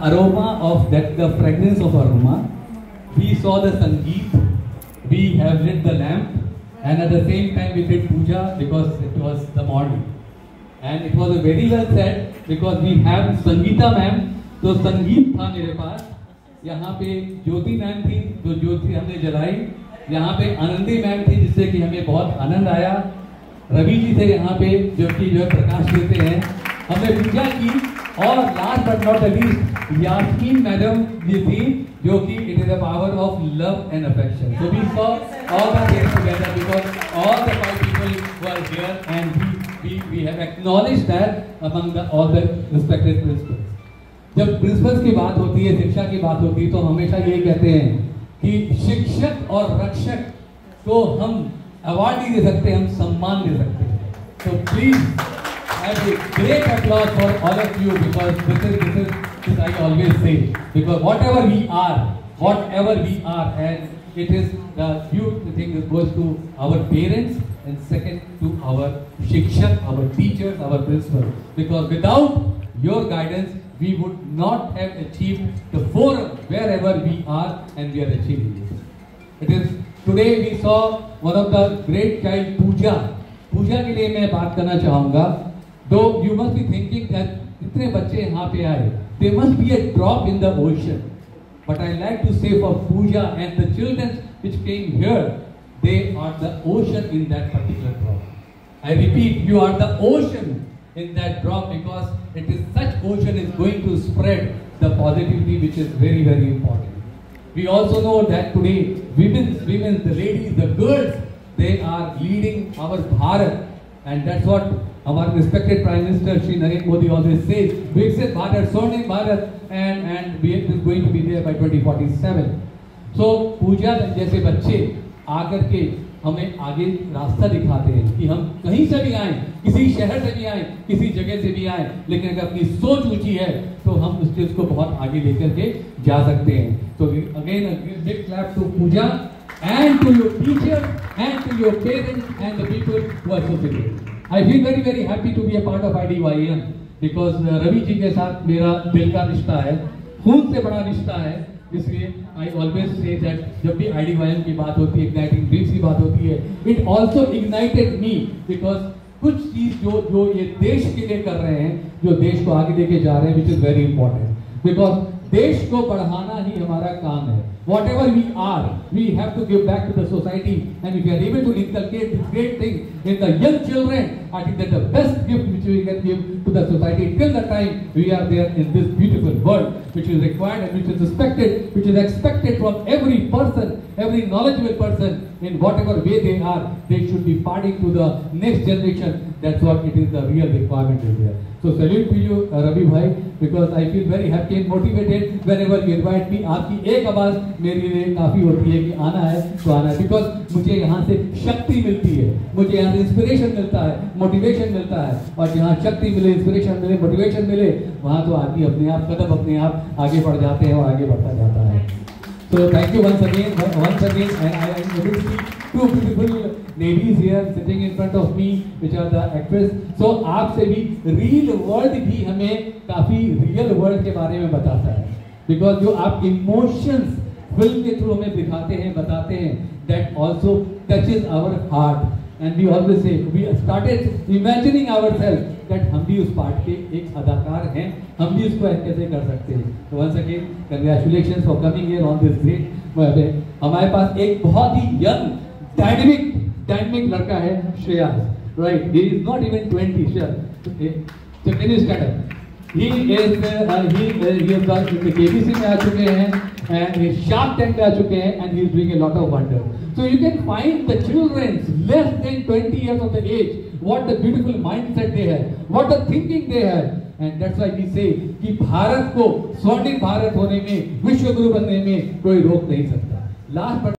aroma of that, the fragrance of aroma. We saw the Sangeet, we have lit the lamp, and at the same time we did puja because it was the morning. And it was a very well said because we have Sangeeta ma'am, तो संगीत था मेरे पास. यहाँ पे ज्योति ma'am थी, तो ज्योति हमने जलाई. यहाँ पे आनंदी मैम थी, जिससे कि हमें बहुत आनंद आया. रवि जी थे यहाँ पे, जो कि जो प्रकाश देते हैं. हमने पूजा की. और last but not the least Yasmin madam ji थी, जो कि it is the power of love and affection. So we saw all the things together because all the five people were here and we have acknowledged that among the all the respected principals. जब principals की बात होती है, शिक्षा की बात होती है, तो हमेशा यही कहते हैं कि शिक्षक और रक्षक को हम अवार्ड नहीं दे सकते, हम सम्मान दे सकते हैं. तो please have a great applause for all of you, because this I always say, because whatever we are, and it is the beautiful thing that goes to our parents, and second to our shikshak, our teachers, our principals, because without your guidance we would not have achieved the forum wherever we are, and we are achieving it. It is today we saw one of the great child पूजा के लिए मैं बात करना चाहूँगा. Though you must be thinking that इतने बच्चे यहाँ पे आए, there must be a drop in the ocean. But I like to say for Pooja and the children which came here, they are the ocean in that particular drop. I repeat, you are the ocean in that drop, because it is such ocean is going to spread the positivity, which is very, very important. We also know that today women, the ladies, the girls, they are leading our Bharat, and that's what our respected Prime Minister Shri Narendra Modi always says, Viksit Bharat, Swarnim Bharat, and we are going to be there by 2047. So पूजा जैसे बच्चे आकर के हमें आगे रास्ता दिखाते हैं कि हम कहीं से भी आए, किसी शहर से भी आए, किसी जगह से भी आए, लेकिन अगर अपनी सोच ऊंची है तो हम उस चीज को बहुत आगे लेकर के जा सकते हैं. So again a big clap to Pooja and to your teachers and to your parents and the people who are associated. I feel very, very happy to be a part of IDYM, because Ravi ji के साथ मेरा दिल का रिश्ता है, खून से बड़ा रिश्ता है. इसलिए I always say that जब भी IDYM की बात होती है, igniting dreams की बात होती है, it also ignited me, because कुछ चीज जो ये देश के लिए कर रहे हैं, जो देश को आगे लेके जा रहे हैं, which is very important, because देश को बढ़ाना ही हमारा काम है. Whatever we are, we have to give back to the society, and if we are able to inculcate this great thing in the young children, I think that the best gift which we can give to the society till the time we are there in this beautiful world, which is required and which is respected, which is expected from every person, every knowledgeable person, in whatever way they are, they should be parting to the next generation. That's what it is, the real requirement is there. So salute to you, Ravi bhai, because I feel very happy and motivated whenever you invite me. आपकी एक आवाज मेरे लिए काफी होती है कि आना है तो आना है, because मुझे यहाँ से शक्ति मिलती है, मुझे यहाँ से इंस्पिरेशन मिलता है, मोटिवेशन मिलता है. और जहाँ शक्ति मिले, इंस्पिरेशन मिले, मोटिवेशन मिले, वहाँ तो आदमी अपने आप कदम अपने आप आगे बढ़ जाते हैं और आगे बढ़ता जाता है. So thank you once again, and I am able to see two beautiful ladies here sitting in front of me, which are the actress. So आपसे भी real world भी हमें काफी real world के बारे में बताता है, because जो आप emotions फिल्म के थ्रू हमें दिखाते हैं, बताते हैं, that also touches our heart, and we always say we started imagining ourselves that हम भी उस पार्ट के एक अदाकार हैं, हम भी उसको कैसे कर सकते हैं. तो once again congratulations for coming here on this great. हमारे पास एक बहुत ही young dynamic लड़का है, Shreyas, right? He is not even 20. So can you stand up? He is the KBC में आ चुके हैं, and he Shark Tank में आ चुके हैं, and he is doing a lot of wonder. So you can find the children less than 20 years of the age, what the beautiful mindset they have, what the thinking they have, and that's why we say कि भारत को स्वर्णिम भारत होने में, विश्व गुरु बनने में कोई रोक नहीं सकता. Last but